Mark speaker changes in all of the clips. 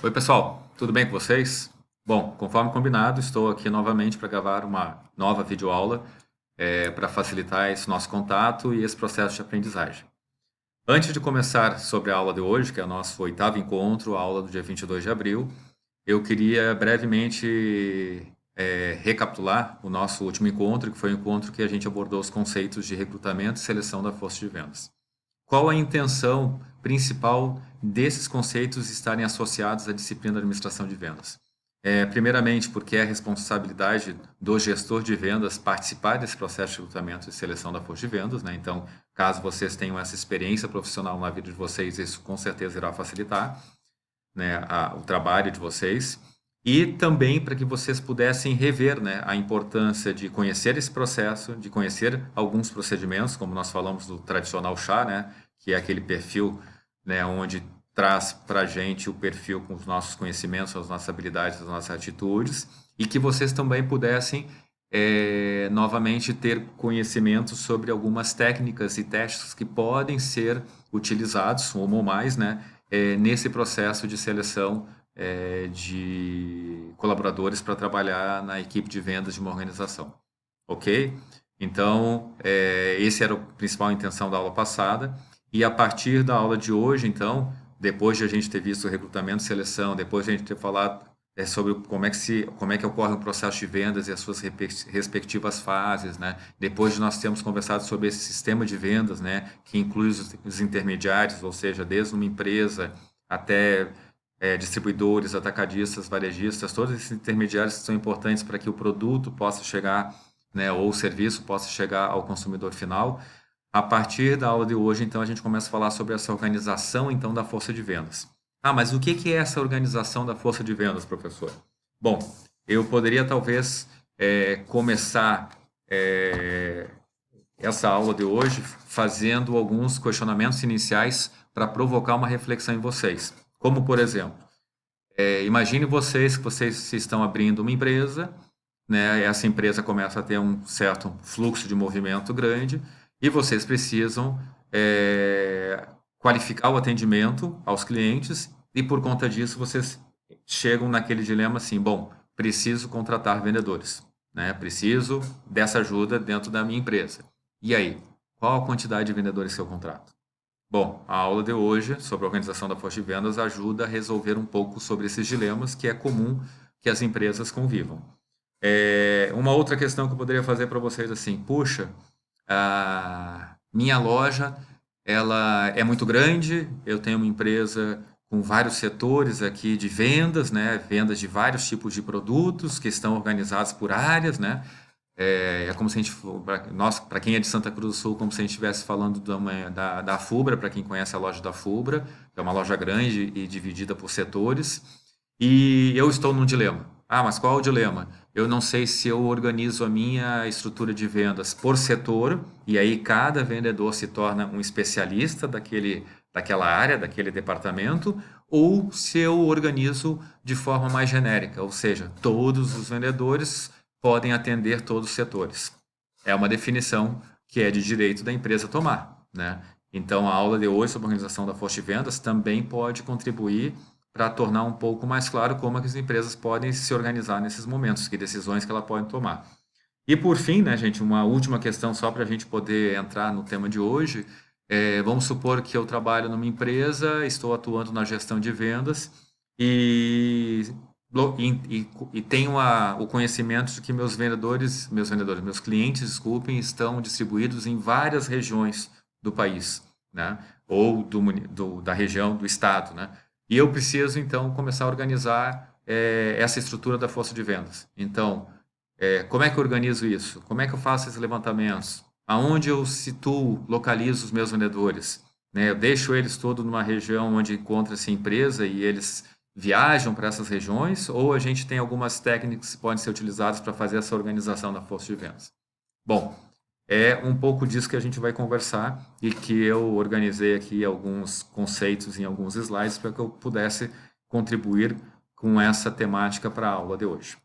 Speaker 1: Oi, pessoal, tudo bem com vocês? Bom, conforme combinado, estou aqui novamente para gravar uma nova videoaula para facilitar esse nosso contato e esse processo de aprendizagem. Antes de começar sobre a aula de hoje, que é o nosso oitavo encontro, a aula do dia 22 de abril, eu queria brevemente recapitular o nosso último encontro, que foi o encontro que a gente abordou os conceitos de recrutamento e seleção da força de vendas. Qual a intenção principal desses conceitos estarem associados à disciplina da administração de vendas? Primeiramente, porque é responsabilidade do gestor de vendas participar desse processo de recrutamento e seleção da força de vendas, né? Então, caso vocês tenham essa experiência profissional na vida de vocês, isso com certeza irá facilitar, né, o trabalho de vocês. E também para que vocês pudessem rever, né, a importância de conhecer esse processo, de conhecer alguns procedimentos, como nós falamos do tradicional chá, né, que é aquele perfil, né, onde traz para a gente o perfil com os nossos conhecimentos, as nossas habilidades, as nossas atitudes, e que vocês também pudessem novamente ter conhecimento sobre algumas técnicas e testes que podem ser utilizados, uma ou mais, né, nesse processo de seleção de colaboradores para trabalhar na equipe de vendas de uma organização. Ok? Então, esse era a principal intenção da aula passada. E a partir da aula de hoje, então, depois de a gente ter visto o recrutamento e seleção, depois de a gente ter falado sobre como é que ocorre o processo de vendas e as suas respectivas fases, né? Depois de nós termos conversado sobre esse sistema de vendas, né, que inclui os intermediários, ou seja, desde uma empresa até distribuidores, atacadistas, varejistas, todos esses intermediários são importantes para que o produto possa chegar, né, ou o serviço possa chegar ao consumidor final. A partir da aula de hoje, então, a gente começa a falar sobre essa organização, então, da força de vendas. Ah, mas o que é essa organização da força de vendas, professor? Bom, eu poderia talvez começar essa aula de hoje fazendo alguns questionamentos iniciais para provocar uma reflexão em vocês. Como, por exemplo, imagine vocês que vocês estão abrindo uma empresa, né? Essa empresa começa a ter um certo fluxo de movimento grande e vocês precisam qualificar o atendimento aos clientes e por conta disso vocês chegam naquele dilema assim, bom, preciso contratar vendedores, né? Preciso dessa ajuda dentro da minha empresa. E aí, qual a quantidade de vendedores que eu contrato? Bom, a aula de hoje sobre a organização da força de vendas ajuda a resolver um pouco sobre esses dilemas que é comum que as empresas convivam. Uma outra questão que eu poderia fazer para vocês assim, puxa, a minha loja ela é muito grande, eu tenho uma empresa com vários setores aqui de vendas, né? Vendas de vários tipos de produtos que estão organizados por áreas, né? É como se a gente, nós, para quem é de Santa Cruz do Sul, como se a gente estivesse falando da Fubra, para quem conhece a loja da Fubra, que é uma loja grande e dividida por setores. E eu estou num dilema. Ah, mas qual é o dilema? Eu não sei se eu organizo a minha estrutura de vendas por setor, e aí cada vendedor se torna um especialista daquela área, daquele departamento, ou se eu organizo de forma mais genérica, ou seja, todos os vendedores podem atender todos os setores. É uma definição que é de direito da empresa tomar, né? Então, a aula de hoje sobre a organização da força de vendas também pode contribuir para tornar um pouco mais claro como as empresas podem se organizar nesses momentos, que decisões que ela pode tomar. E por fim, né, gente, uma última questão só para a gente poder entrar no tema de hoje. Vamos supor que eu trabalho numa empresa, estou atuando na gestão de vendas e, e tenho o conhecimento de que meus clientes, desculpem, estão distribuídos em várias regiões do país, né? Ou da região, do estado, né? E eu preciso, então, começar a organizar essa estrutura da força de vendas. Então, como é que eu organizo isso? Como é que eu faço esses levantamentos? Aonde eu situo, localizo os meus vendedores? Né? Eu deixo eles todos numa região onde encontra-se a empresa e eles viajam para essas regiões? Ou a gente tem algumas técnicas que podem ser utilizadas para fazer essa organização da força de vendas? Bom, é um pouco disso que a gente vai conversar e que eu organizei aqui alguns conceitos em alguns slides para que eu pudesse contribuir com essa temática para a aula de hoje.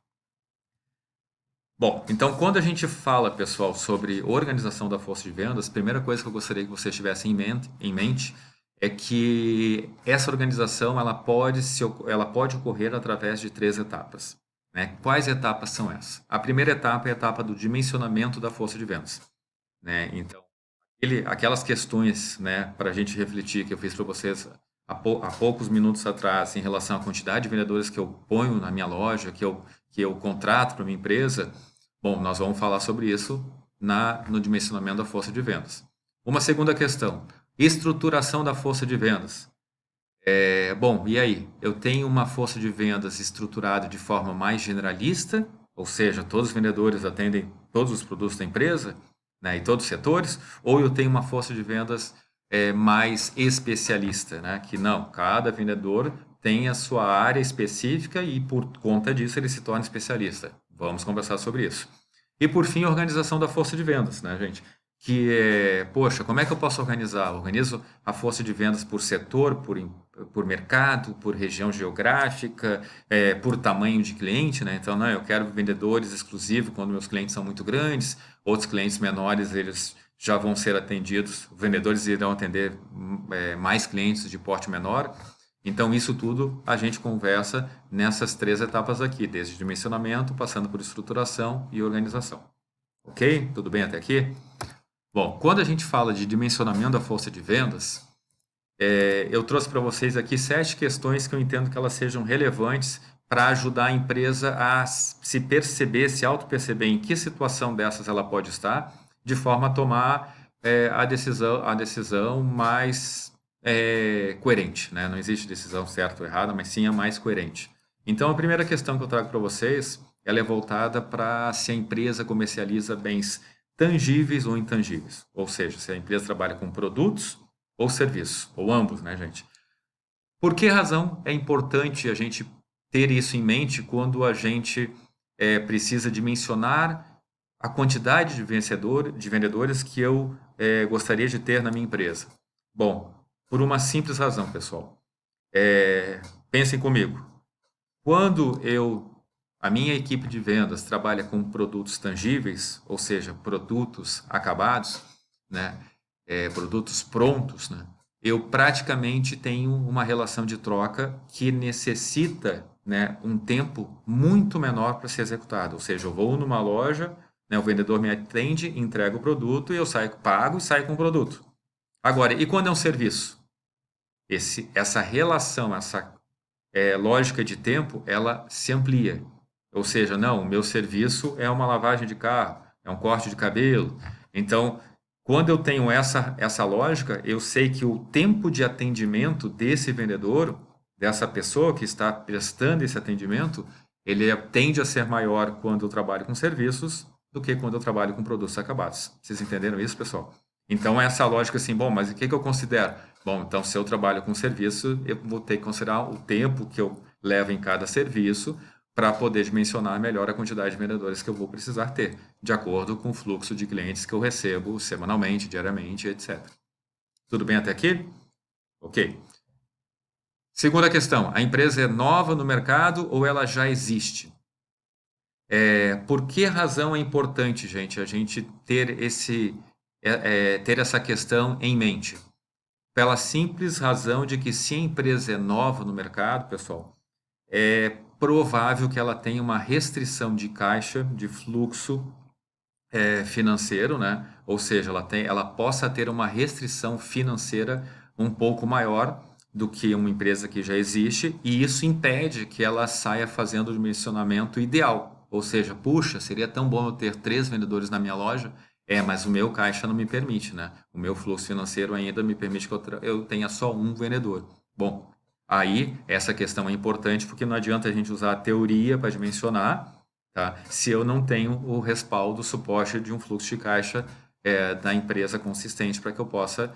Speaker 1: Bom, então quando a gente fala, pessoal, sobre organização da força de vendas, a primeira coisa que eu gostaria que vocês tivessem em mente é que essa organização ela pode ocorrer através de 3 etapas. Né? Quais etapas são essas? A primeira etapa é a etapa do dimensionamento da força de vendas. Né? Então, aquelas questões, né, para a gente refletir que eu fiz para vocês há poucos minutos atrás em relação à quantidade de vendedores que eu ponho na minha loja, que eu contrato para minha empresa, bom, nós vamos falar sobre isso no dimensionamento da força de vendas. Uma segunda questão, estruturação da força de vendas. Bom, e aí? Eu tenho uma força de vendas estruturada de forma mais generalista, ou seja, todos os vendedores atendem todos os produtos da empresa, né, e todos os setores, ou eu tenho uma força de vendas mais especialista, né, que não, cada vendedor tem a sua área específica e por conta disso ele se torna especialista. Vamos conversar sobre isso. E por fim, a organização da força de vendas, né, gente? Que é, poxa, como é que eu posso organizar? Organizo a força de vendas por setor, por mercado, por região geográfica, por tamanho de cliente, né? Então, não, eu quero vendedores exclusivos quando meus clientes são muito grandes, outros clientes menores, eles já vão ser atendidos, vendedores irão atender mais clientes de porte menor. Então, isso tudo a gente conversa nessas 3 etapas aqui, desde dimensionamento, passando por estruturação e organização. Ok? Tudo bem até aqui? Bom, quando a gente fala de dimensionamento da força de vendas, eu trouxe para vocês aqui 7 questões que eu entendo que elas sejam relevantes para ajudar a empresa a se perceber, se auto-perceber em que situação dessas ela pode estar, de forma a tomar a decisão mais coerente, né? Não existe decisão certa ou errada, mas sim a mais coerente. Então, a primeira questão que eu trago para vocês, ela é voltada para se a empresa comercializa bens tangíveis ou intangíveis, ou seja, se a empresa trabalha com produtos ou serviços, ou ambos, né, gente? Por que razão é importante a gente ter isso em mente quando a gente precisa dimensionar a quantidade de vendedores que eu gostaria de ter na minha empresa? Bom, por uma simples razão, pessoal. Pensem comigo. Quando a minha equipe de vendas trabalha com produtos tangíveis, ou seja, produtos acabados, né, produtos prontos, né, eu praticamente tenho uma relação de troca que necessita, né, um tempo muito menor para ser executado. Ou seja, eu vou numa loja, né, o vendedor me atende, entrega o produto e eu saio, pago e saio com o produto. Agora, e quando é um serviço? Essa relação, essa lógica de tempo, ela se amplia. Ou seja, não, o meu serviço é uma lavagem de carro, é um corte de cabelo. Então, quando eu tenho essa lógica, eu sei que o tempo de atendimento desse vendedor, dessa pessoa que está prestando esse atendimento, ele tende a ser maior quando eu trabalho com serviços do que quando eu trabalho com produtos acabados. Vocês entenderam isso, pessoal? Então, essa lógica assim, bom, mas o que eu considero? Bom, então, se eu trabalho com serviço, eu vou ter que considerar o tempo que eu levo em cada serviço para poder dimensionar melhor a quantidade de vendedores que eu vou precisar ter, de acordo com o fluxo de clientes que eu recebo semanalmente, diariamente, etc. Tudo bem até aqui? Ok. Segunda questão, a empresa é nova no mercado ou ela já existe? Por que razão é importante, gente, a gente ter ter essa questão em mente? Pela simples razão de que se a empresa é nova no mercado, pessoal, é provável que ela tenha uma restrição de caixa, de fluxo financeiro, né? Ou seja, ela possa ter uma restrição financeira um pouco maior do que uma empresa que já existe, e isso impede que ela saia fazendo o dimensionamento ideal. Ou seja, puxa, seria tão bom eu ter 3 vendedores na minha loja, mas o meu caixa não me permite, né? O meu fluxo financeiro ainda me permite que eu tenha só um vendedor. Bom, aí essa questão é importante porque não adianta a gente usar a teoria para dimensionar, tá? Se eu não tenho o respaldo, o suporte de um fluxo de caixa da empresa consistente para que eu possa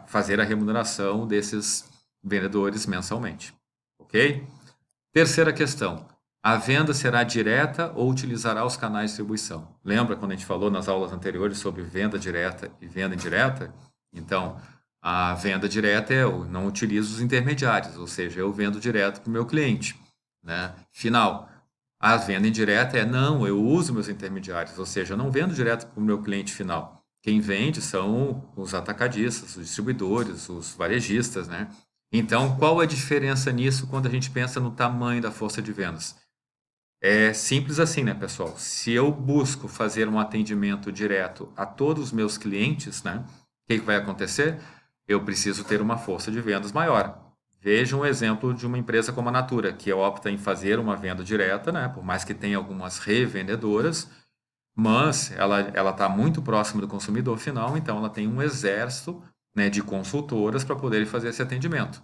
Speaker 1: fazer a remuneração desses vendedores mensalmente. Ok? Terceira questão. A venda será direta ou utilizará os canais de distribuição? Lembra quando a gente falou nas aulas anteriores sobre venda direta e venda indireta? Então, a venda direta eu não utilizo os intermediários, ou seja, eu vendo direto para o meu cliente, né, final. A venda indireta não, eu uso meus intermediários, ou seja, eu não vendo direto para o meu cliente final. Quem vende são os atacadistas, os distribuidores, os varejistas, né? Então, qual a diferença nisso quando a gente pensa no tamanho da força de vendas? É simples assim, né, pessoal? Se eu busco fazer um atendimento direto a todos os meus clientes, né, o que que vai acontecer? Eu preciso ter uma força de vendas maior. Veja um exemplo de uma empresa como a Natura, que opta em fazer uma venda direta, né, por mais que tenha algumas revendedoras, mas ela está muito próxima do consumidor final, então ela tem um exército, né, de consultoras para poder fazer esse atendimento.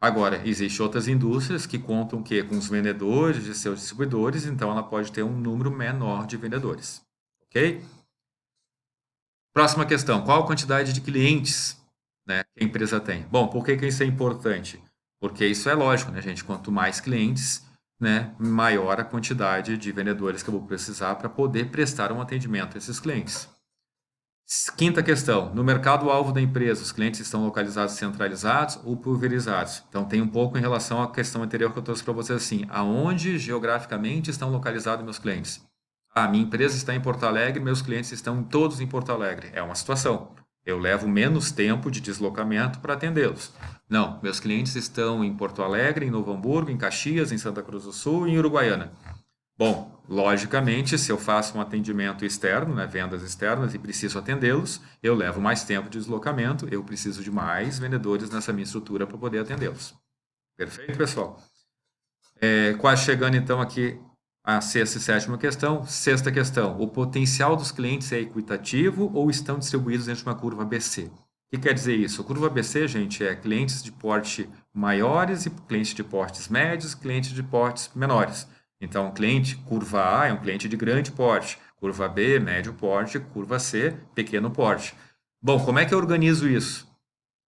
Speaker 1: Agora, existem outras indústrias que contam que com os vendedores de seus distribuidores, então ela pode ter um número menor de vendedores. Ok? Próxima questão: qual a quantidade de clientes, né, que a empresa tem? Bom, por que que isso é importante? Porque isso é lógico, né, gente? Quanto mais clientes, né, maior a quantidade de vendedores que eu vou precisar para poder prestar um atendimento a esses clientes. Quinta questão: no mercado-alvo da empresa, os clientes estão localizados centralizados ou pulverizados? Então, tem um pouco em relação à questão anterior que eu trouxe para vocês assim: aonde geograficamente estão localizados meus clientes? Ah, minha empresa está em Porto Alegre, meus clientes estão todos em Porto Alegre. É uma situação. Eu levo menos tempo de deslocamento para atendê-los. Não, meus clientes estão em Porto Alegre, em Novo Hamburgo, em Caxias, em Santa Cruz do Sul e em Uruguaiana. Bom, logicamente, se eu faço um atendimento externo, né, vendas externas, e preciso atendê-los, eu levo mais tempo de deslocamento, eu preciso de mais vendedores nessa minha estrutura para poder atendê-los. Perfeito, pessoal? Quase chegando então aqui à sexta e sétima questão. Sexta questão: o potencial dos clientes é equitativo ou estão distribuídos dentro de uma curva ABC? O que quer dizer isso? A curva ABC, gente, é clientes de porte maiores e clientes de portes médios, clientes de portes menores. Então, cliente curva A é um cliente de grande porte, curva B, médio porte, curva C, pequeno porte. Bom, como é que eu organizo isso?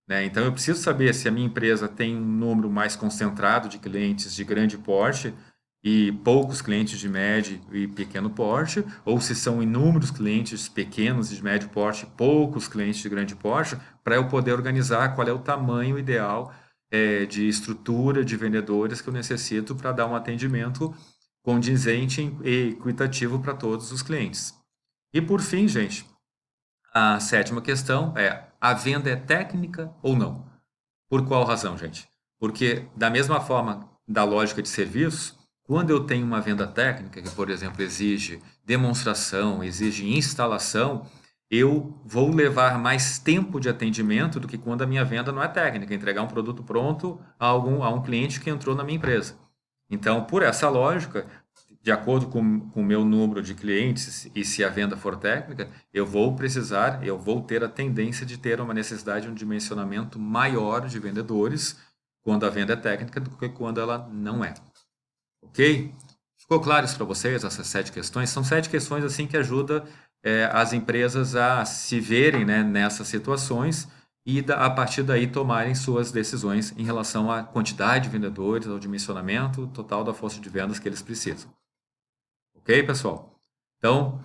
Speaker 1: Né? Então, eu preciso saber se a minha empresa tem um número mais concentrado de clientes de grande porte e poucos clientes de médio e pequeno porte, ou se são inúmeros clientes pequenos e de médio porte e poucos clientes de grande porte, para eu poder organizar qual é o tamanho ideal de estrutura de vendedores que eu necessito para dar um atendimento condizente e equitativo para todos os clientes. E por fim, gente, a sétima questão é: a venda é técnica ou não? Por qual razão, gente? Porque, da mesma forma da lógica de serviço, quando eu tenho uma venda técnica, que, por exemplo, exige demonstração, exige instalação, eu vou levar mais tempo de atendimento do que quando a minha venda não é técnica, entregar um produto pronto a um cliente que entrou na minha empresa. Então, por essa lógica, de acordo com o meu número de clientes e se a venda for técnica, eu vou ter a tendência de ter uma necessidade de um dimensionamento maior de vendedores quando a venda é técnica do que quando ela não é. Ok? Ficou claro isso para vocês, essas 7 questões? São 7 questões assim que ajudam as empresas a se verem, né, nessas situações e a partir daí tomarem suas decisões em relação à quantidade de vendedores, ao dimensionamento total da força de vendas que eles precisam. Ok, pessoal? Então,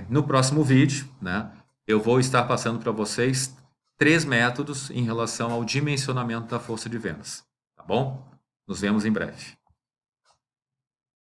Speaker 1: no próximo vídeo, né, eu vou estar passando para vocês 3 métodos em relação ao dimensionamento da força de vendas. Tá bom? Nos vemos em breve.